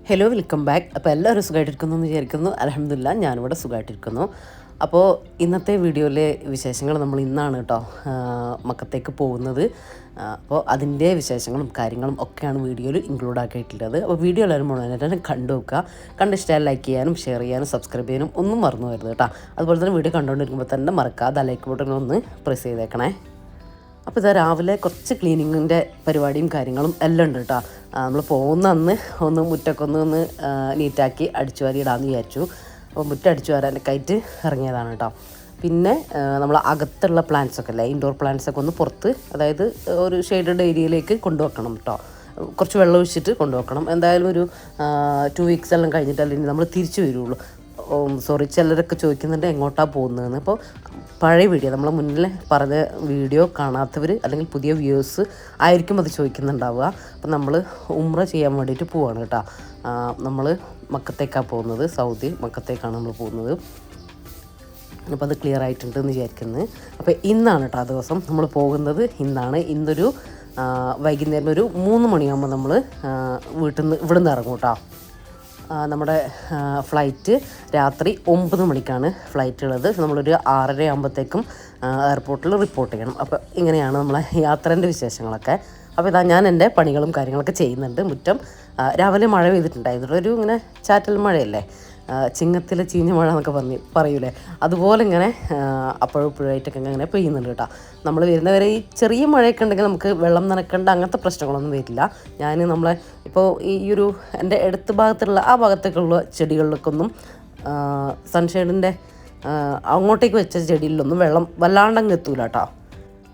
Hello welcome back. അപ്പോൾ എല്ലാവരും സുഖമായിട്ടിരിക്കുന്നു എന്ന് വിചാരിക്കുന്നു. അൽഹംദുലില്ലാ ഞാനിവിടെ സുഖമായിട്ടിരിക്കുന്നു. അപ്പോൾ ഇന്നത്തെ വീഡിയോയിലെ വിശേഷങ്ങൾ നമ്മൾ ഇന്നാണ് കേട്ടോ മക്കത്തേക്ക് പോകുന്നത്. അപ്പോൾ അതിൻ്റെ വിശേഷങ്ങളും കാര്യങ്ങളും ഒക്കെയാണ് വീഡിയോയിൽ ഇൻക്ലൂഡ് ആക്കിയിട്ടുള്ളത്. അപ്പോൾ വീഡിയോ എല്ലാവരും മുഴുവനായിട്ട് കണ്ടു നോക്കുക. കണ്ടിഷ്ടമായി ലൈക്ക് ചെയ്യാനും ഷെയർ ചെയ്യാനും സബ്സ്ക്രൈബ് ചെയ്യാനും ഒന്നും മറന്നു വരുന്നത് കേട്ടോ. അതുപോലെ തന്നെ വീഡിയോ കണ്ടുകൊണ്ടിരിക്കുമ്പോൾ തന്നെ മറക്കാതെ ലൈക്ക് ബട്ടൺ ഒന്ന് പ്രസ് ചെയ്തേക്കണേ. അപ്പോൾ ഇതാ രാവിലെ കുറച്ച് ക്ലീനിങ്ങിൻ്റെ പരിപാടിയും കാര്യങ്ങളും എല്ലാം ഉണ്ട് കേട്ടോ. നമ്മൾ പോകുന്ന അന്ന് ഒന്ന് മുറ്റൊക്കെ ഒന്ന് നീറ്റാക്കി അടിച്ചു വാരി ഇടാമെന്ന് വിചാരിച്ചു. അപ്പോൾ മുറ്റം അടിച്ചു വാരാനൊക്കെ ആയിട്ട് ഇറങ്ങിയതാണ് കേട്ടോ. പിന്നെ നമ്മൾ അകത്തുള്ള പ്ലാന്റ്സൊക്കെ അല്ലേ, ഇൻഡോർ പ്ലാന്റ്സൊക്കെ ഒന്ന് പുറത്ത്, അതായത് ഒരു ഷെയ്ഡഡ് ഏരിയയിലേക്ക് കൊണ്ടുവെക്കണം കേട്ടോ. കുറച്ച് വെള്ളം ഒഴിച്ചിട്ട് കൊണ്ടുവെക്കണം. എന്തായാലും ഒരു 2 വീക്സ് എല്ലാം കഴിഞ്ഞിട്ടല്ലേ നമ്മൾ തിരിച്ചു വരുള്ളൂ. സോറി, ചിലരൊക്കെ ചോദിക്കുന്നുണ്ട് എങ്ങോട്ടാണ് പോകുന്നതെന്ന്. അപ്പോൾ പഴയ വീഡിയോ, നമ്മളെ മുന്നിൽ പറഞ്ഞ വീഡിയോ കാണാത്തവർ അല്ലെങ്കിൽ പുതിയ വ്യൂവേഴ്സ് ആയിരിക്കും അത് ചോദിക്കുന്നുണ്ടാവുക. അപ്പോൾ നമ്മൾ ഉംറ ചെയ്യാൻ വേണ്ടിയിട്ട് പോവാണ് കേട്ടോ. നമ്മൾ മക്കത്തേക്കാണ് പോകുന്നത്, സൗദി മക്കത്തേക്കാണ് നമ്മൾ പോകുന്നത്. അപ്പോൾ അത് ക്ലിയർ ആയിട്ടുണ്ടെന്ന് വിചാരിക്കുന്നത്. അപ്പോൾ ഇന്നാണ് കേട്ടോ ആ ദിവസം നമ്മൾ പോകുന്നത്. ഇന്നൊരു വൈകുന്നേരം ഒരു 3 മണിയാകുമ്പോൾ നമ്മൾ ഇവിടെ നിന്ന് ഇറങ്ങും കേട്ടോ. നമ്മുടെ ഫ്ലൈറ്റ് രാത്രി 9 മണിക്കാണ് ഫ്ലൈറ്റ് ഉള്ളത്. നമ്മളൊരു 6:30 ആകുമ്പോഴത്തേക്കും എയർപോർട്ടിൽ റിപ്പോർട്ട് ചെയ്യണം. അപ്പോൾ ഇങ്ങനെയാണ് നമ്മളെ യാത്രേൻ്റെ വിശേഷങ്ങളൊക്കെ. അപ്പോൾ ഇതാ ഞാൻ എൻ്റെ പണികളും കാര്യങ്ങളൊക്കെ ചെയ്യുന്നുണ്ട്. മുറ്റം രാവിലെ മഴ പെയ്തിട്ടുണ്ടായിരുന്നു. ഒരു ഇങ്ങനെ ചാറ്റൽ മഴയല്ലേ, ചിങ്ങത്തിലെ ചീഞ്ഞ മഴ എന്നൊക്കെ പറയൂലേ, അതുപോലെ ഇങ്ങനെ അപ്പോഴപ്പോഴായിട്ടൊക്കെ ഇങ്ങനെ പെയ്യുന്നുണ്ട് കേട്ടോ. നമ്മൾ വരുന്നവരെ ഈ ചെറിയ മഴയൊക്കെ ഉണ്ടെങ്കിൽ നമുക്ക് വെള്ളം നനക്കേണ്ട അങ്ങനത്തെ പ്രശ്നങ്ങളൊന്നും വരില്ല. നമ്മളെ ഇപ്പോൾ ഈ ഒരു എൻ്റെ അടുത്ത ഭാഗത്തുള്ള ആ ഭാഗത്തേക്കുള്ള ചെടികളിലേക്കൊന്നും സൺഷെയ്ഡിൻ്റെ അങ്ങോട്ടേക്ക് വെച്ച ചെടിയിലൊന്നും വെള്ളം വല്ലാണ്ടങ്ങ് എത്തൂല കേട്ടോ.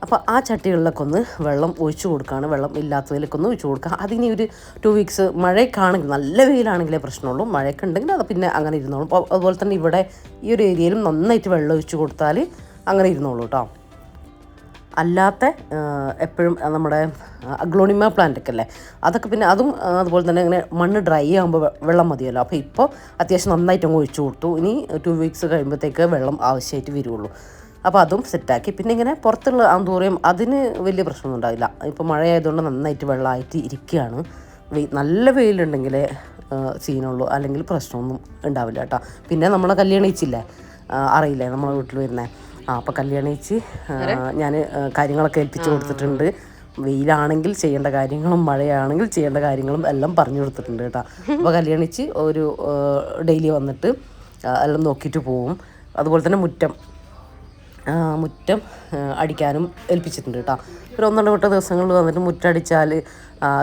അപ്പോൾ ആ ചട്ടികളിലൊക്കെ ഒന്ന് വെള്ളം ഒഴിച്ചു കൊടുക്കുകയാണ്. വെള്ളം ഇല്ലാത്തതിലേക്കൊന്ന് ഒന്ന് ഒഴിച്ചു കൊടുക്കുക. അതിനി ഒരു 2 വീക്സ് മഴയൊക്കെയാണെങ്കിൽ, നല്ല വെയിലാണെങ്കിലേ പ്രശ്നമുള്ളൂ. മഴയൊക്കെ ഉണ്ടെങ്കിൽ അത് പിന്നെ അങ്ങനെ ഇരുന്നോളും. അപ്പോൾ അതുപോലെ തന്നെ ഇവിടെ ഈ ഒരു ഏരിയയിലും നന്നായിട്ട് വെള്ളം ഒഴിച്ചു കൊടുത്താൽ അങ്ങനെ ഇരുന്നോളൂ കേട്ടോ. അല്ലാത്ത എപ്പോഴും നമ്മുടെ അഗ്ലോണിമ പ്ലാന്റൊക്കെ അല്ലേ, അതൊക്കെ പിന്നെ അതും അതുപോലെ തന്നെ ഇങ്ങനെ മണ്ണ് ഡ്രൈ ആകുമ്പോൾ വെള്ളം മതിയല്ലോ. അപ്പോൾ ഇപ്പോൾ അത്യാവശ്യം നന്നായിട്ട് അങ്ങ് ഒഴിച്ചു കൊടുത്തു. ഇനി 2 വീക്സ് കഴിയുമ്പോഴത്തേക്ക് വെള്ളം ആവശ്യമായിട്ട് വരുള്ളൂ. അപ്പോൾ അതും സെറ്റാക്കി. പിന്നെ ഇങ്ങനെ പുറത്തുള്ള ആന്തൂറിയം അതിന് വലിയ പ്രശ്നമൊന്നും ഉണ്ടാവില്ല. ഇപ്പോൾ മഴയായതുകൊണ്ട് നന്നായിട്ട് വെള്ളമായിട്ട് ഇരിക്കുകയാണ്. നല്ല വെയിലുണ്ടെങ്കിൽ സീനുള്ളൂ, അല്ലെങ്കിൽ പ്രശ്നമൊന്നും ഉണ്ടാവില്ല കേട്ടോ. പിന്നെ നമ്മളെ കല്യാണിച്ചില്ലേ, അറിയില്ലേ നമ്മളെ വീട്ടിൽ വരുന്നത്. അപ്പോൾ കല്യാണിച്ച് ഞാൻ കാര്യങ്ങളൊക്കെ ഏൽപ്പിച്ച് കൊടുത്തിട്ടുണ്ട്. വെയിലാണെങ്കിൽ ചെയ്യേണ്ട കാര്യങ്ങളും മഴയാണെങ്കിൽ ചെയ്യേണ്ട കാര്യങ്ങളും എല്ലാം പറഞ്ഞു കൊടുത്തിട്ടുണ്ട് കേട്ടോ. അപ്പോൾ കല്യാണിച്ച് ഒരു ഡെയിലി വന്നിട്ട് എല്ലാം നോക്കിയിട്ട് പോവും. അതുപോലെ തന്നെ മുറ്റം അടിക്കാനും ഏൽപ്പിച്ചിട്ടുണ്ട് കേട്ടോ. ഒരു 1-2 ദിവസങ്ങളിൽ വന്നിട്ട് മുറ്റടിച്ചാൽ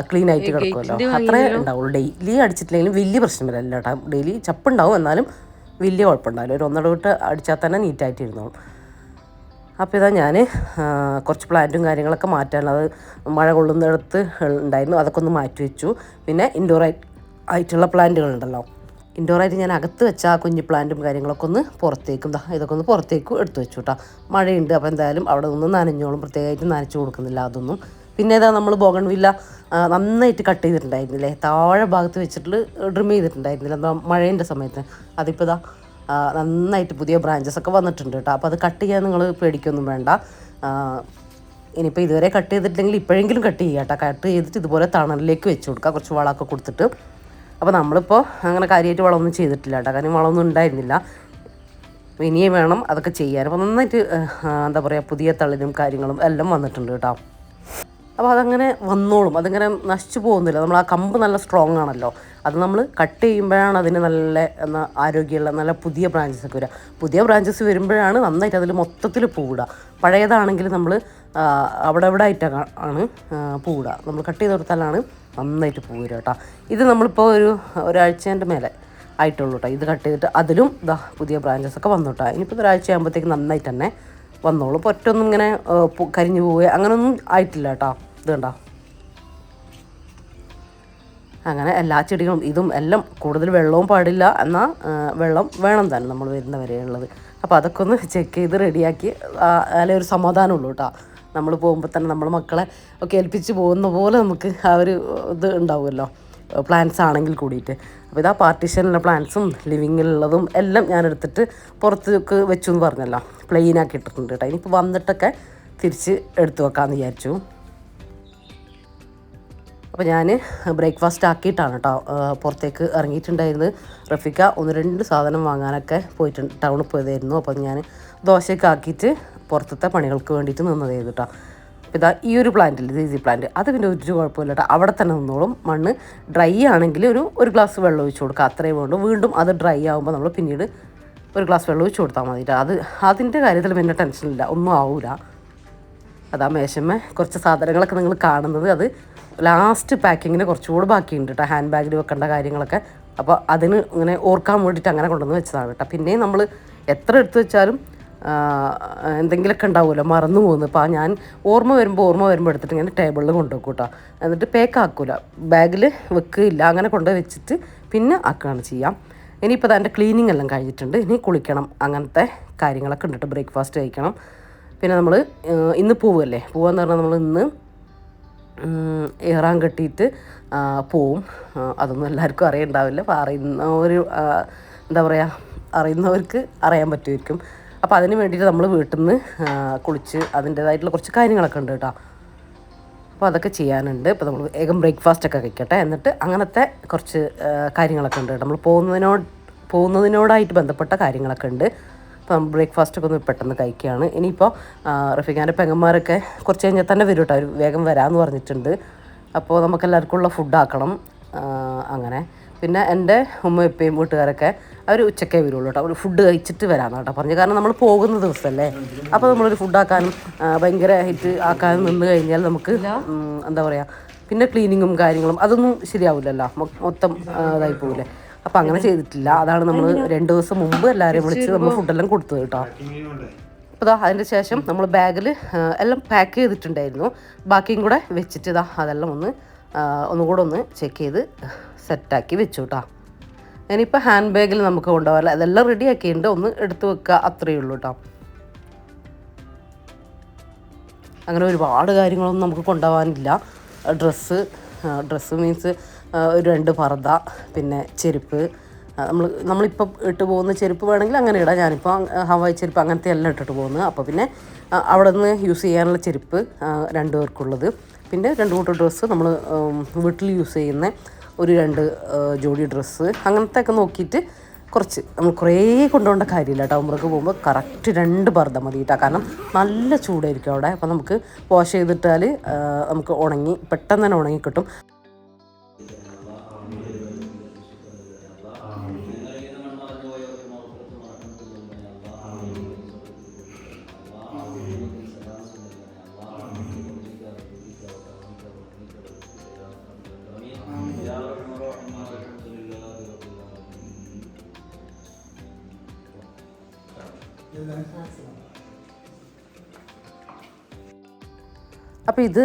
ക്ലീൻ ആയിട്ട് കിടക്കുമല്ലോ, അത്രേ ഉണ്ടാവുള്ളൂ. ഡെയിലി അടിച്ചിട്ടില്ലെങ്കിലും വലിയ പ്രശ്നമില്ല കേട്ടോ. ഡെയിലി ചപ്പുണ്ടാവും, എന്നാലും വലിയ കുഴപ്പമുണ്ടാവില്ല. ഒരു 1-2 അടിച്ചാൽ തന്നെ നീറ്റായിട്ട് ഇരുന്നോളും. അപ്പോൾ ഇതാ ഞാൻ കുറച്ച് പ്ലാന്റും കാര്യങ്ങളൊക്കെ മാറ്റാനുള്ളത് മഴ കൊള്ളുന്നിടത്ത് ഉണ്ടായിരുന്നു, അതൊക്കെ ഒന്ന് മാറ്റി വെച്ചു. പിന്നെ ഇൻഡോർ ആയിട്ടുള്ള പ്ലാന്റുകളുണ്ടല്ലോ, ഇൻഡോറായിട്ട് ഞാൻ അകത്ത് വെച്ച ആ കുഞ്ഞു പ്ലാന്റും കാര്യങ്ങളൊക്കെ ഒന്ന് പുറത്തേക്കും ഇതൊക്കെ ഒന്ന് പുറത്തേക്കും എടുത്തു വെച്ചു കേട്ടോ. മഴയുണ്ട്, അപ്പോൾ എന്തായാലും അവിടെ നിന്ന് നനഞ്ഞോളും, പ്രത്യേകമായിട്ട് നനച്ചു കൊടുക്കുന്നില്ല അതൊന്നും. പിന്നെ ഇതാ നമ്മൾ ബോഗൺവില്ല നന്നായിട്ട് കട്ട് ചെയ്തിട്ടുണ്ടായിരുന്നില്ലേ, താഴെ ഭാഗത്ത് വെച്ചിട്ട് ഡ്രിം ചെയ്തിട്ടുണ്ടായിരുന്നില്ല എന്താ മഴേൻ്റെ സമയത്ത്. അതിപ്പോൾ ഇതാ നന്നായിട്ട് പുതിയ ബ്രാഞ്ചസൊക്കെ വന്നിട്ടുണ്ട് കേട്ടോ. അപ്പോൾ അത് കട്ട് ചെയ്യാൻ നിങ്ങൾ പേടിക്കൊന്നും വേണ്ട. ഇനിയിപ്പോൾ ഇതുവരെ കട്ട് ചെയ്തിട്ടില്ലെങ്കിൽ ഇപ്പോഴെങ്കിലും കട്ട് ചെയ്യുക കേട്ടോ. കട്ട് ചെയ്തിട്ട് ഇതുപോലെ തണലിലേക്ക് വെച്ച് കൊടുക്കുക, കുറച്ച് വളമൊക്കെ കൊടുത്തിട്ട്. അപ്പോൾ നമ്മളിപ്പോൾ അങ്ങനെ കാര്യമായിട്ട് വളമൊന്നും ചെയ്തിട്ടില്ല കേട്ടോ, കാരണം വളമൊന്നും ഉണ്ടായിരുന്നില്ല. ഇനിയും വേണം അതൊക്കെ ചെയ്യാൻ. അപ്പോൾ നന്നായിട്ട് എന്താ പറയുക, പുതിയ തളിരും കാര്യങ്ങളും എല്ലാം വന്നിട്ടുണ്ട് കേട്ടോ. അപ്പോൾ അതങ്ങനെ വന്നോളും, അതിങ്ങനെ നശിച്ചു പോകുന്നില്ല. നമ്മൾ ആ കമ്പ് നല്ല സ്ട്രോങ് ആണല്ലോ, അത് നമ്മൾ കട്ട് ചെയ്യുമ്പോഴാണ് അതിന് നല്ല ആരോഗ്യമുള്ള നല്ല പുതിയ ബ്രാഞ്ചസൊക്കെ വരിക. പുതിയ ബ്രാഞ്ചസ് വരുമ്പോഴാണ് നന്നായിട്ട് അതിൽ മൊത്തത്തിൽ പൂവിടുക. പഴയതാണെങ്കിൽ നമ്മൾ അവിടെ ആയിട്ടാണ് പൂവിടുക. നമ്മൾ കട്ട് ചെയ്ത് കൊടുത്താലാണ് നന്നായിട്ട് പൂ വരിക കേട്ടോ. ഇത് നമ്മളിപ്പോൾ ഒരാഴ്ചേൻ്റെ മേലെ ആയിട്ടുള്ളൂ കേട്ടോ. ഇത് കട്ട് ചെയ്തിട്ട് അതിലും പുതിയ ബ്രാഞ്ചസൊക്കെ വന്നു കേട്ടോ. ഇനിയിപ്പോൾ ഒരാഴ്ച ആകുമ്പോഴത്തേക്ക് നന്നായിട്ട് തന്നെ വന്നോളൂ. ഇപ്പോൾ ഒറ്റൊന്നും ഇങ്ങനെ കരിഞ്ഞു പോവുക അങ്ങനെയൊന്നും ആയിട്ടില്ല കേട്ടോ. ഇത് കണ്ടോ, അങ്ങനെ എല്ലാ ചെടികളും ഇതും എല്ലാം കൂടുതൽ വെള്ളവും പാടില്ല, എന്നാൽ വെള്ളം വേണം തന്നെ നമ്മൾ വരുന്നവരെയുള്ളത്. അപ്പോൾ അതൊക്കെ ഒന്ന് ചെക്ക് ചെയ്ത് റെഡിയാക്കി അതിലെ ഒരു സമാധാനമുള്ളൂ കേട്ടോ. നമ്മൾ പോകുമ്പോൾ തന്നെ നമ്മൾ മക്കളെ ഒക്കെ ഏൽപ്പിച്ച് പോകുന്ന പോലെ നമുക്ക് ആ ഒരു ഇത് ഉണ്ടാവുമല്ലോ, പ്ലാന്റ്സ് ആണെങ്കിൽ കൂടിയിട്ട്. അപ്പോൾ ഇതാ പാർട്ടീഷനിലുള്ള പ്ലാന്റ്സും ലിവിങ്ങിലുള്ളതും എല്ലാം ഞാനെടുത്തിട്ട് പുറത്തേക്ക് വെച്ചു എന്ന് പറഞ്ഞല്ലോ, പ്ലെയിനാക്കി ഇട്ടിട്ടുണ്ട് കേട്ടോ. ഇനിയിപ്പോൾ വന്നിട്ടൊക്കെ തിരിച്ച് എടുത്തു വെക്കാമെന്ന് വിചാരിച്ചു. അപ്പോൾ ഞാൻ ബ്രേക്ക്ഫാസ്റ്റ് ആക്കിയിട്ടാണ് കേട്ടോ പുറത്തേക്ക് ഇറങ്ങിയിട്ടുണ്ടായിരുന്നത്. റഫീക്ക 1-2 സാധനം വാങ്ങാനൊക്കെ പോയിട്ടുണ്ട്, ടൗണിൽ പോയതായിരുന്നു. അപ്പോൾ ഞാൻ ദോശയൊക്കെ ആക്കിയിട്ട് പുറത്തത്തെ പണികൾക്ക് വേണ്ടിയിട്ട് നിന്നതായിരുന്നു കേട്ടോ. അപ്പോൾ ഇതാ ഈ ഒരു പ്ലാന്റിൽ ഈസി പ്ലാന്റ് അത് പിന്നെ ഒരു കുഴപ്പമില്ല കേട്ടോ, അവിടെ തന്നെ നിന്നോളും. മണ്ണ് ഡ്രൈ ആണെങ്കിൽ ഒരു ഗ്ലാസ് വെള്ളം ഒഴിച്ച് കൊടുക്കുക, അത്രയും വേണ്ടു. വീണ്ടും അത് ഡ്രൈ ആകുമ്പോൾ നമ്മൾ പിന്നീട് ഒരു ഗ്ലാസ് വെള്ളം ഒഴിച്ച് കൊടുത്താൽ മതി. അതിൻ്റെ കാര്യത്തിൽ പിന്നെ ടെൻഷനില്ല, ഒന്നും ആവില്ല. അതാ മേശമ്മ കുറച്ച് സാധനങ്ങളൊക്കെ നിങ്ങൾ കാണുന്നത്, അത് ലാസ്റ്റ് പാക്കിങ്ങിന് കുറച്ചുകൂടി ബാക്കിയുണ്ട് കേട്ടോ, ഹാൻഡ് ബാഗിൽ വെക്കേണ്ട കാര്യങ്ങളൊക്കെ. അപ്പോൾ അതിന് ഇങ്ങനെ ഓർക്കാൻ വേണ്ടിയിട്ട് അങ്ങനെ കൊണ്ടുവന്ന് വെച്ചതാണ് കേട്ടോ. പിന്നെയും നമ്മൾ എത്ര എടുത്തു വെച്ചാലും എന്തെങ്കിലുമൊക്കെ ഉണ്ടാവുമല്ലോ, മറന്നു പോകുന്നു. അപ്പോൾ ഞാൻ ഓർമ്മ വരുമ്പോൾ എടുത്തിട്ട് ഇങ്ങനെ ടേബിളിൽ കൊണ്ടുവെക്കും കേട്ടോ. എന്നിട്ട് പേക്ക് ആക്കൂല, ബാഗിൽ വെക്കില്ല, അങ്ങനെ കൊണ്ടുപോയി വെച്ചിട്ട് പിന്നെ ആക്കുകയാണ് ചെയ്യാം. ഇനിയിപ്പോൾ അതിൻ്റെ ക്ലീനിങ് എല്ലാം കഴിഞ്ഞിട്ടുണ്ട്, ഇനി കുളിക്കണം, അങ്ങനത്തെ കാര്യങ്ങളൊക്കെ ഉണ്ട് കേട്ടോ. ബ്രേക്ക്ഫാസ്റ്റ് കഴിക്കണം. പിന്നെ നമ്മൾ ഇന്ന് പോവുകയെന്ന് പറഞ്ഞാൽ നമ്മൾ ഇന്ന് ഇറാൻ കെട്ടിയിട്ട് പോവും. അതൊന്നും എല്ലാവർക്കും അറിയണ്ടാവില്ല, അപ്പോൾ എന്താ പറയുക, അറിയുന്നവർക്ക് അറിയാൻ പറ്റുമായിരിക്കും. അപ്പോൾ അതിന് വേണ്ടിയിട്ട് നമ്മൾ വീട്ടിൽ നിന്ന് കുളിച്ച് അതിൻ്റേതായിട്ടുള്ള കുറച്ച് കാര്യങ്ങളൊക്കെ ഉണ്ട് കേട്ടോ. അപ്പോൾ അതൊക്കെ ചെയ്യാനുണ്ട്. ഇപ്പോൾ നമ്മൾ വേഗം ബ്രേക്ക്ഫാസ്റ്റൊക്കെ കഴിക്കട്ടെ, എന്നിട്ട് അങ്ങനത്തെ കുറച്ച് കാര്യങ്ങളൊക്കെ ഉണ്ട് കേട്ടോ. നമ്മൾ പോകുന്നതിനോടായിട്ട് ബന്ധപ്പെട്ട കാര്യങ്ങളൊക്കെ ഉണ്ട്. അപ്പം ബ്രേക്ക്ഫാസ്റ്റൊക്കെ ഒന്ന് പെട്ടെന്ന് കഴിക്കുകയാണ്. ഇനിയിപ്പോൾ റഫീഖാൻ്റെ പെങ്ങന്മാരൊക്കെ കുറച്ച് കഴിഞ്ഞാൽ തന്നെ വരും കേട്ടോ, അവർ വേഗം വരാമെന്ന് പറഞ്ഞിട്ടുണ്ട്. അപ്പോൾ നമുക്കെല്ലാവർക്കും ഉള്ള ഫുഡാക്കണം അങ്ങനെ. പിന്നെ എൻ്റെ ഉമ്മയും വീട്ടുകാരൊക്കെ അവർ ഉച്ചക്കേ വരുള്ളൂ കേട്ടോ, ഒരു ഫുഡ് കഴിച്ചിട്ട് വരാമെന്ന് കേട്ടോ പറഞ്ഞു. കാരണം നമ്മൾ പോകുന്ന ദിവസമല്ലേ, അപ്പോൾ നമ്മളൊരു ഫുഡാക്കാനും ഭയങ്കര ഹിറ്റ് ആക്കാനും നിന്ന് കഴിഞ്ഞാൽ നമുക്ക് എന്താ പറയുക, പിന്നെ ക്ലീനിങ്ങും കാര്യങ്ങളും അതൊന്നും ശരിയാവില്ലല്ലോ, മൊത്തം ഇതായി പോകില്ലേ. അപ്പോൾ അങ്ങനെ ചെയ്തിട്ടില്ല. അതാണ് നമ്മൾ 2 ദിവസം മുമ്പ് എല്ലാവരെയും വിളിച്ച് നമ്മൾ ഫുഡെല്ലാം കൊടുത്തത് കേട്ടോ. അപ്പോൾ അതിൻ്റെ ശേഷം നമ്മൾ ബാഗിൽ എല്ലാം പാക്ക് ചെയ്തിട്ടുണ്ടായിരുന്നു, ബാക്കിയും കൂടെ വെച്ചിട്ട് അതെല്ലാം ഒന്നുകൂടെ ഒന്ന് ചെക്ക് ചെയ്ത് സെറ്റാക്കി വെച്ചു കേട്ടോ. ഇനിയിപ്പോൾ ഹാൻഡ് ബാഗിൽ നമുക്ക് കൊണ്ടുപോകാറില്ല, അതെല്ലാം റെഡി ആക്കിയിട്ടുണ്ട്, ഒന്ന് എടുത്ത് വെക്കുക, അത്രയേ ഉള്ളൂ കേട്ടോ. അങ്ങനെ ഒരുപാട് കാര്യങ്ങളൊന്നും നമുക്ക് കൊണ്ടുപോകാനില്ല. ഡ്രസ്സ് മീൻസ് ഒരു 2 പർദ്ദ, പിന്നെ ചെരുപ്പ്, നമ്മളിപ്പം ഇട്ട് പോകുന്ന ചെരുപ്പ് വേണമെങ്കിൽ അങ്ങനെ ഇടാം. ഞാനിപ്പോൾ ഹവായി ചെരുപ്പ് അങ്ങനത്തെ എല്ലാം ഇട്ടിട്ട് പോകുന്നത്. അപ്പോൾ പിന്നെ അവിടെ നിന്ന് യൂസ് ചെയ്യാനുള്ള ചെരുപ്പ് 2 പേർക്കുള്ളത്, പിന്നെ 2 കൂട്ടം ഡ്രസ്സ്, നമ്മൾ വീട്ടിൽ യൂസ് ചെയ്യുന്ന ഒരു 2 ജോഡി ഡ്രസ്സ്, അങ്ങനത്തെ ഒക്കെ നോക്കിയിട്ട് കുറച്ച് നമ്മൾ കുറേ കൊണ്ടുപോകേണ്ട കാര്യമില്ല കേട്ടോ. ഉംറയ്ക്ക് പോകുമ്പോൾ കറക്റ്റ് 2 പർദ്ദ മതി കേട്ടോ, കാരണം നല്ല ചൂടായിരിക്കും അവിടെ. അപ്പോൾ നമുക്ക് വാഷ് ചെയ്തിട്ടാൽ നമുക്ക് പെട്ടെന്ന് തന്നെ ഉണങ്ങി കിട്ടും. അപ്പോൾ ഇത്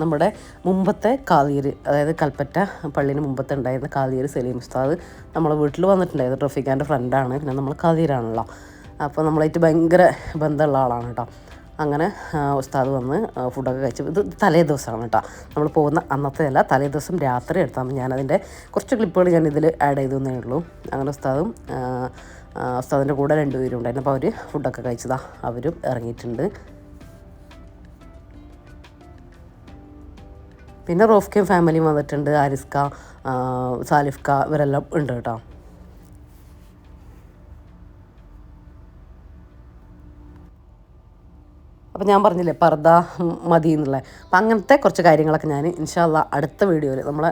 നമ്മുടെ മുമ്പത്തെ കാലിയർ, അതായത് കൽപ്പറ്റ പള്ളിന് മുമ്പത്തെ ഉണ്ടായിരുന്ന കാലിയർ സലീം ഉസ്താദ് നമ്മളെ വീട്ടിൽ വന്നിട്ടുണ്ടായിരുന്നു. റഫീഖാൻ്റെ ഫ്രണ്ടാണ്, പിന്നെ നമ്മൾ കാലിയറാണല്ലോ, അപ്പോൾ നമ്മളായിട്ട് ഭയങ്കര ബന്ധമുള്ള ആളാണ് കേട്ടോ. അങ്ങനെ ഉസ്താദ് വന്ന് ഫുഡൊക്കെ കഴിച്ചു. ഇത് തലേ ദിവസമാണ് കേട്ടോ, നമ്മൾ പോകുന്ന അന്നത്തെ അല്ല, തലേ ദിവസം രാത്രി എടുത്താൽ ഞാനതിൻ്റെ കുറച്ച് ക്ലിപ്പുകൾ ഞാൻ ഇതിൽ ആഡ് ചെയ്തേ ഉള്ളൂ. അങ്ങനെ ഉസ്താദിൻ്റെ കൂടെ 2 പേരും ഉണ്ടായിരുന്നു. അപ്പോൾ അവർ ഫുഡൊക്കെ കഴിച്ചതാ, അവരും ഇറങ്ങിയിട്ടുണ്ട്. പിന്നെ റോഫ്കയും ഫാമിലിയും വന്നിട്ടുണ്ട്, ആരിസ്ക, സാലിഫ്ക, ഇവരെല്ലാം ഉണ്ട് കേട്ടോ. അപ്പോൾ ഞാൻ പറഞ്ഞില്ലേ പർദ്ദ മതി എന്നുള്ളത്. അപ്പം അങ്ങനത്തെ കുറച്ച് കാര്യങ്ങളൊക്കെ ഞാൻ ഇൻഷാ അല്ലാഹ് അടുത്ത വീഡിയോയിൽ, നമ്മളെ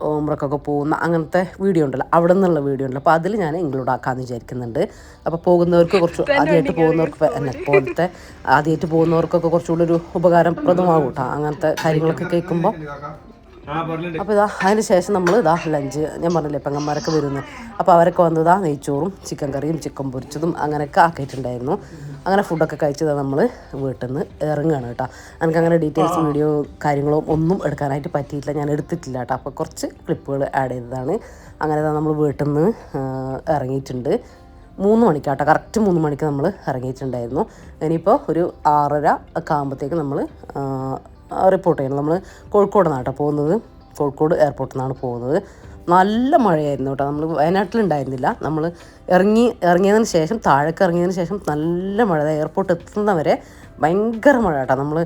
ഉംറക്കൊക്കെ പോകുന്ന അങ്ങനത്തെ വീഡിയോ ഉണ്ടല്ലോ, അവിടെ നിന്നുള്ള വീഡിയോ ഉണ്ടല്ലോ, അപ്പോൾ അതിൽ ഞാൻ ഇൻക്ലൂഡ് ആക്കാമെന്ന് വിചാരിക്കുന്നുണ്ട്. അപ്പോൾ പോകുന്നവർക്ക് ആദ്യമായിട്ട് പോകുന്നവർക്കൊക്കെ കുറച്ചുകൂടി ഒരു ഉപകാരപ്രദമാകും കേട്ടോ അങ്ങനത്തെ കാര്യങ്ങളൊക്കെ കേൾക്കുമ്പോൾ. അപ്പോൾ അതിന് ശേഷം നമ്മൾ ലഞ്ച്, ഞാൻ പറഞ്ഞില്ലേ പെങ്ങന്മാരൊക്കെ വരുന്നു, അപ്പോൾ അവരൊക്കെ വന്നത് നെയ്ച്ചോറും ചിക്കൻ കറിയും ചിക്കൻ പൊരിച്ചതും അങ്ങനെയൊക്കെ ആക്കിയിട്ടുണ്ടായിരുന്നു. അങ്ങനെ ഫുഡൊക്കെ കഴിച്ചത് നമ്മൾ വീട്ടിൽ നിന്ന് ഇറങ്ങുകയാണ് കേട്ടോ. എനിക്കങ്ങനെ ഡീറ്റെയിൽസ് വീഡിയോ കാര്യങ്ങളോ ഒന്നും എടുക്കാനായിട്ട് പറ്റിയിട്ടില്ല, ഞാൻ എടുത്തിട്ടില്ല കേട്ടോ. അപ്പോൾ കുറച്ച് ക്ലിപ്പുകൾ ആഡ് ചെയ്തതാണ്. അങ്ങനെ നമ്മൾ വീട്ടിൽ നിന്ന് ഇറങ്ങിയിട്ടുണ്ട്. 3 മണിക്കാട്ടോ, കറക്റ്റ് 3 മണിക്ക് നമ്മൾ ഇറങ്ങിയിട്ടുണ്ടായിരുന്നു. ഇനിയിപ്പോൾ ഒരു 6:30 ഒക്കെ ആകുമ്പോഴത്തേക്ക് നമ്മൾ റിപ്പോർട്ട് ചെയ്യണം. നമ്മൾ കോഴിക്കോട് നിന്നാട്ടോ പോകുന്നത്, കോഴിക്കോട് എയർപോർട്ടിൽ നിന്നാണ് പോകുന്നത്. നല്ല മഴയായിരുന്നു കേട്ടോ, നമ്മൾ വയനാട്ടിലുണ്ടായിരുന്നില്ല. നമ്മൾ ഇറങ്ങിയതിന് ശേഷം, താഴേക്ക് ഇറങ്ങിയതിന് ശേഷം നല്ല മഴ, എയർപോർട്ട് എത്തുന്നവരെ ഭയങ്കര മഴ കേട്ടോ. നമ്മൾ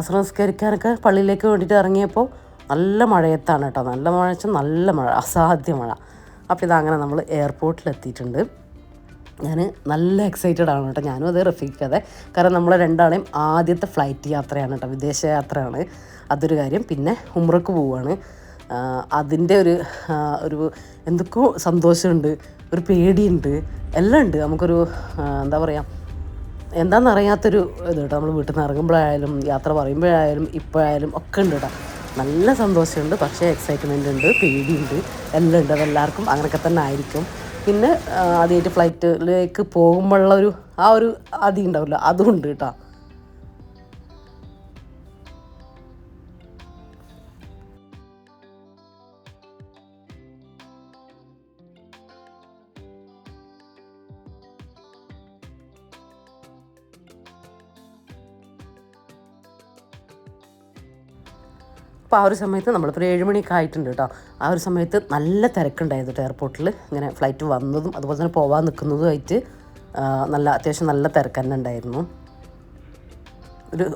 അസ്ർ നിസ്കരിക്കാനൊക്കെ പള്ളിയിലേക്ക് വേണ്ടിയിട്ട് ഇറങ്ങിയപ്പോൾ നല്ല മഴയത്താണ് കേട്ടോ. നല്ല മഴ വെച്ചാൽ നല്ല മഴ, അസാധ്യ മഴ. അപ്പോൾ ഇതങ്ങനെ നമ്മൾ എയർപോർട്ടിലെത്തിയിട്ടുണ്ട്. ഞാൻ നല്ല എക്സൈറ്റഡ് ആണ് കേട്ടോ. ഞാനും അതേ റഫീഖതെ. കാരണം നമ്മളെ രണ്ടാളെയും ആദ്യത്തെ ഫ്ലൈറ്റ് യാത്രയാണ് കേട്ടോ, വിദേശ യാത്രയാണ്. അതൊരു കാര്യം. പിന്നെ ഉംറക്ക് പോവുകയാണ്. അതിൻ്റെ ഒരു എന്തൊക്കെയോ സന്തോഷമുണ്ട്, ഒരു പേടിയുണ്ട്, എല്ലാം ഉണ്ട്. നമുക്കൊരു എന്താ പറയുക, എന്താണെന്നറിയാത്തൊരു ഇത് കേട്ടോ. നമ്മൾ വീട്ടിൽ നിന്ന് ഇറങ്ങുമ്പോഴായാലും യാത്ര പറയുമ്പോഴായാലും ഇപ്പോഴായാലും ഒക്കെ ഉണ്ട് കേട്ടോ. നല്ല സന്തോഷമുണ്ട്, പക്ഷേ എക്സൈറ്റ്മെൻ്റ് ഉണ്ട്, പേടിയുണ്ട്, എല്ലാം ഉണ്ട്. അതെല്ലാവർക്കും അങ്ങനെയൊക്കെ തന്നെ ആയിരിക്കും. പിന്നെ ആദ്യമായിട്ട് ഫ്ലൈറ്റിലേക്ക് പോകുമ്പോഴുള്ള ഒരു ആദി ഉണ്ടാവില്ല, അതും ഉണ്ട് കേട്ടോ. അപ്പോൾ ആ ഒരു സമയത്ത് നമ്മളിപ്പോൾ 7 മണിയൊക്കെ ആയിട്ടുണ്ട് കേട്ടോ. ആ ഒരു സമയത്ത് നല്ല തിരക്കുണ്ടായിരുന്നു കേട്ടോ എയർപോർട്ടിൽ. ഇങ്ങനെ ഫ്ലൈറ്റ് വന്നതും അതുപോലെ തന്നെ പോകാൻ നിൽക്കുന്നതുമായിട്ട് അത്യാവശ്യം നല്ല തിരക്ക് തന്നെ ഉണ്ടായിരുന്നു.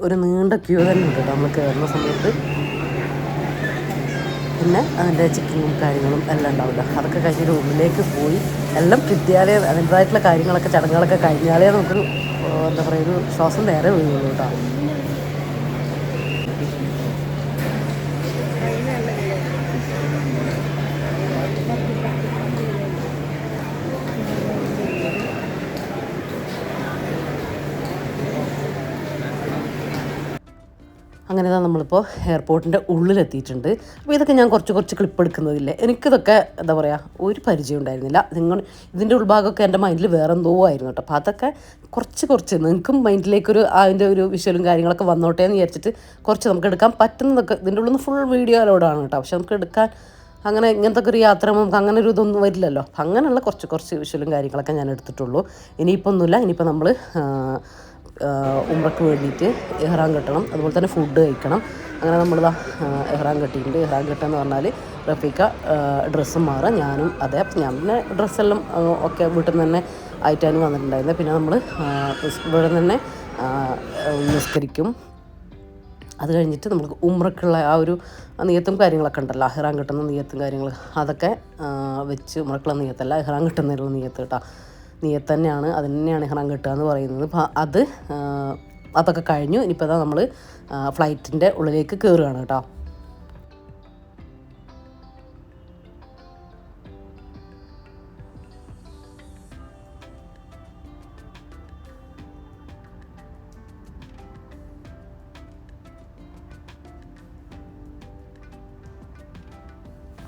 ഒരു നീണ്ട ക്യൂ തന്നെ ഉണ്ട് കേട്ടോ നമ്മൾ കയറുന്ന സമയത്ത്. പിന്നെ അതിൻ്റെ ചെക്കിങ്ങും കാര്യങ്ങളും എല്ലാം ഉണ്ടാവില്ല. അതൊക്കെ കഴിഞ്ഞൊരു ഉള്ളിലേക്ക് പോയി എല്ലാം കൃത്യാലയം അതിൻ്റെതായിട്ടുള്ള കാര്യങ്ങളൊക്കെ ചടങ്ങുകളൊക്കെ കഴിഞ്ഞാലേ നമുക്കൊരു എന്താ പറയുക, ഒരു ശ്വാസം നേരെ വീഴുള്ളൂ കേട്ടോ. അങ്ങനെ നമ്മളിപ്പോൾ എയർപോർട്ടിൻ്റെ ഉള്ളിലെത്തിയിട്ടുണ്ട്. അപ്പോൾ ഇതൊക്കെ ഞാൻ കുറച്ച് ക്ലിപ്പ് എടുക്കുന്നതില്ലേ, എനിക്കിതൊക്കെ എന്താ പറയുക, ഒരു പരിചയം ഉണ്ടായിരുന്നില്ല. ഇതിൻ്റെ ഉൾഭാഗമൊക്കെ എൻ്റെ മൈൻഡിൽ വേറെ എന്തോ ആയിരുന്നു കേട്ടോ. അപ്പോൾ അതൊക്കെ കുറച്ച് നിങ്ങൾക്കും മൈൻഡിലേക്കൊരു അതിൻ്റെ ഒരു വിഷ്വലും കാര്യങ്ങളൊക്കെ വന്നോട്ടെ എന്ന് വിചാരിച്ചിട്ട് കുറച്ച് നമുക്ക് എടുക്കാൻ പറ്റുന്നതൊക്കെ. ഇതിൻ്റെ ഉള്ളിൽ നിന്ന് ഫുൾ വീഡിയോ അലോഡാണ് കേട്ടോ. പക്ഷെ നമുക്ക് എടുക്കാൻ അങ്ങനെ ഇങ്ങനത്തെ ഒരു യാത്ര നമുക്ക് അങ്ങനെ ഒരു ഇതൊന്നും വരില്ലല്ലോ. അങ്ങനെയുള്ള കുറച്ച് വിഷ്വലും കാര്യങ്ങളൊക്കെ ഞാൻ എടുത്തിട്ടുള്ളൂ. ഇനിയിപ്പോൾ ഒന്നുമില്ല. ഇനിയിപ്പോൾ നമ്മൾ ഉംറയ്ക്ക് വേണ്ടിയിട്ട് ഇഹ്റാം കെട്ടണം, അതുപോലെ തന്നെ ഫുഡ് കഴിക്കണം. അങ്ങനെ നമ്മളിതാ ഇഹ്റാം കെട്ടിയിട്ടുണ്ട്. ഇഹ്റാം കെട്ടുകയെന്ന് പറഞ്ഞാൽ റഫീഖ ഡ്രസ്സും മാറുക, ഞാനും അതെ. ഞാൻ പിന്നെ ഡ്രസ്സെല്ലാം ഒക്കെ വീട്ടിൽ നിന്ന് തന്നെ ആയിട്ടാണ് വന്നിട്ടുണ്ടായിരുന്നത്. പിന്നെ നമ്മൾ ഇവിടെ തന്നെ നിസ്കരിക്കും. അത് കഴിഞ്ഞിട്ട് നമുക്ക് ഉംറയ്ക്കുള്ള ആ ഒരു നിയത്തും കാര്യങ്ങളൊക്കെ ഉണ്ടല്ലോ, ഇഹ്റാം കെട്ടുന്ന നിയത്തും കാര്യങ്ങൾ അതൊക്കെ വെച്ച്, ഉംറയ്ക്കുള്ള നിയത്തല്ല, ഇഹ്റാം കെട്ടുന്നതിനുള്ള നിയത്ത് കേട്ടോ. നിയത്ത് തന്നെയാണ്, അത് തന്നെയാണ് ഇഹ്റാം കെട്ടുക എന്ന് പറയുന്നത്. അപ്പോൾ അതൊക്കെ കഴിഞ്ഞു. ഇനിയിപ്പോൾ നമ്മൾ ഫ്ലൈറ്റിൻ്റെ ഉള്ളിലേക്ക് കയറുകയാണ് കേട്ടോ.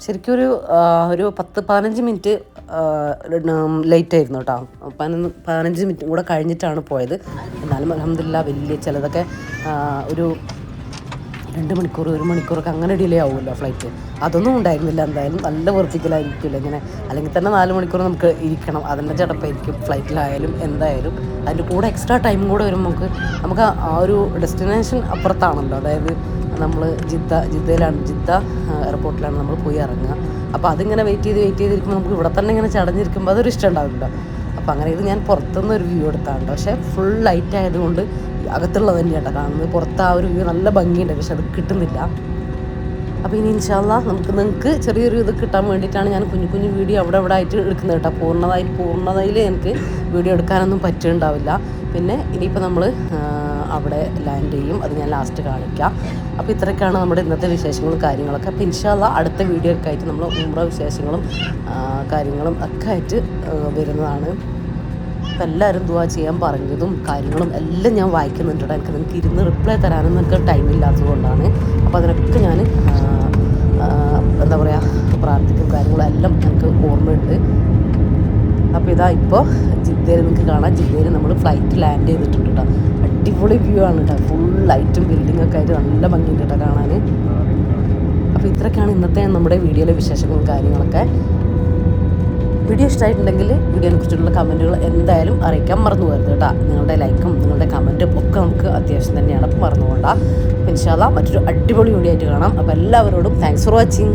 ശരിക്കും ഒരു 10-15 മിനിറ്റ് ലേറ്റ് ആയിരുന്നു കേട്ടോ. 15 മിനിറ്റും കൂടെ കഴിഞ്ഞിട്ടാണ് പോയത്. എന്നാലും അൽഹംദുലില്ലാ വലിയ ചിലതൊക്കെ ഒരു 2 മണിക്കൂർ 1 മണിക്കൂറൊക്കെ അങ്ങനെ ഡിലേ ആവുമല്ലോ ഫ്ലൈറ്റ്. അതൊന്നും ഉണ്ടായിരുന്നില്ല. എന്തായാലും നല്ല വെറുപ്പിക്കലായിരിക്കില്ല ഇങ്ങനെ. അല്ലെങ്കിൽ തന്നെ 4 മണിക്കൂർ നമുക്ക് ഇരിക്കണം, അതിൻ്റെ ചടപ്പായിരിക്കും ഫ്ലൈറ്റിലായാലും എന്തായാലും. അതിൻ്റെ കൂടെ എക്സ്ട്രാ ടൈം കൂടെ വരുമ്പോൾ നമുക്ക് ആ ഒരു ഡെസ്റ്റിനേഷൻ അപ്പുറത്താണല്ലോ. അതായത് നമ്മൾ ജിദ്ദയിലാണ്, ജിദ്ദ എയർപോർട്ടിലാണ് നമ്മൾ പോയി ഇറങ്ങുക. അപ്പോൾ അതിങ്ങനെ വെയിറ്റ് ചെയ്തിരിക്കുമ്പോൾ നമുക്ക് ഇവിടെ തന്നെ ഇങ്ങനെ ചടഞ്ഞിരിക്കുമ്പോൾ അതൊരു ഇഷ്ടം ഉണ്ടാവില്ല. അപ്പോൾ അങ്ങനെ ഇത് ഞാൻ പുറത്തുനിന്ന് ഒരു വ്യൂ എടുത്താണ്. പക്ഷേ ഫുൾ ലൈറ്റ് ആയതുകൊണ്ട് അകത്തുള്ളത് തന്നെയാണ് കാണുന്നത്. പുറത്ത് ആ ഒരു വ്യൂ നല്ല ഭംഗിയുണ്ട്, പക്ഷെ അത് കിട്ടുന്നില്ല. അപ്പോൾ ഇനി ഇൻഷാ അല്ലാഹ് നിങ്ങൾക്ക് ചെറിയൊരു ഇത് കിട്ടാൻ വേണ്ടിയിട്ടാണ് ഞാൻ കുഞ്ഞു വീഡിയോ അവിടെ ആയിട്ട് എടുക്കുന്നത് കേട്ടോ. പൂർണ്ണതയിൽ എനിക്ക് വീഡിയോ എടുക്കാനൊന്നും പറ്റുന്നുണ്ടാവില്ല. പിന്നെ ഇനിയിപ്പോൾ നമ്മൾ അവിടെ ലാൻഡ് ചെയ്യും, അത് ഞാൻ ലാസ്റ്റ് കാണിക്കാം. അപ്പോൾ ഇത്രയൊക്കെയാണ് നമ്മുടെ ഇന്നത്തെ വിശേഷങ്ങളും കാര്യങ്ങളൊക്കെ. അപ്പോൾ ഇൻഷാ അല്ലാഹ് അടുത്ത വീഡിയോ ഒക്കെ ആയിട്ട് നമ്മൾ ഉംറ വിശേഷങ്ങളും കാര്യങ്ങളും ഒക്കെ ആയിട്ട് വരുന്നതാണ്. അപ്പോൾ എല്ലാവരും ദുആ ചെയ്യാൻ പറഞ്ഞതും കാര്യങ്ങളും എല്ലാം ഞാൻ വായിക്കുന്നുണ്ട്. നിങ്ങൾക്ക് ഇരുന്ന് റിപ്ലൈ തരാനൊന്നും എനിക്ക് ടൈമില്ലാത്തത് കൊണ്ടാണ്. അപ്പോൾ അതിനൊക്കെ ഞാൻ എന്താ പറയുക, പ്രാർത്ഥിക്കും കാര്യങ്ങളും എല്ലാം എനിക്ക് ഓർമ്മയുണ്ട്. അപ്പോൾ ഇതാ ഇപ്പോൾ ജിദ്ദയിൽ നിങ്ങൾക്ക് കാണാം. ജിദ്ദയിൽ നമ്മൾ ഫ്ലൈറ്റ് ലാൻഡ് ചെയ്തിട്ടുണ്ട് കേട്ടോ. അടിപൊളി വ്യൂ ആണ് കേട്ടോ. ഫുൾ ലൈറ്റും ബിൽഡിങ്ങൊക്കെ ആയിട്ട് നല്ല ഭംഗിയുണ്ട് കേട്ടോ കാണാൻ. അപ്പോൾ ഇത്രയൊക്കെയാണ് ഇന്നത്തെ നമ്മുടെ വീഡിയോയിലെ വിശേഷങ്ങളും കാര്യങ്ങളൊക്കെ. വീഡിയോ ഇഷ്ടമായിട്ടുണ്ടെങ്കിൽ വീഡിയോനെ കുറിച്ചുള്ള കമൻറ്റുകൾ എന്തായാലും അറിയിക്കാൻ മറന്നു പോകരുത് കേട്ടോ. നിങ്ങളുടെ ലൈക്കും നിങ്ങളുടെ കമൻറ്റും ഒക്കെ നമുക്ക് അത്യാവശ്യം തന്നെയാണ്, അപ്പോൾ മറന്നുകൊണ്ടാ. ഇൻഷാ അല്ലാഹ് മറ്റൊരു അടിപൊളി വീഡിയോ ആയിട്ട് കാണാം. അപ്പോൾ എല്ലാവരോടും താങ്ക്സ് ഫോർ വാച്ചിങ്.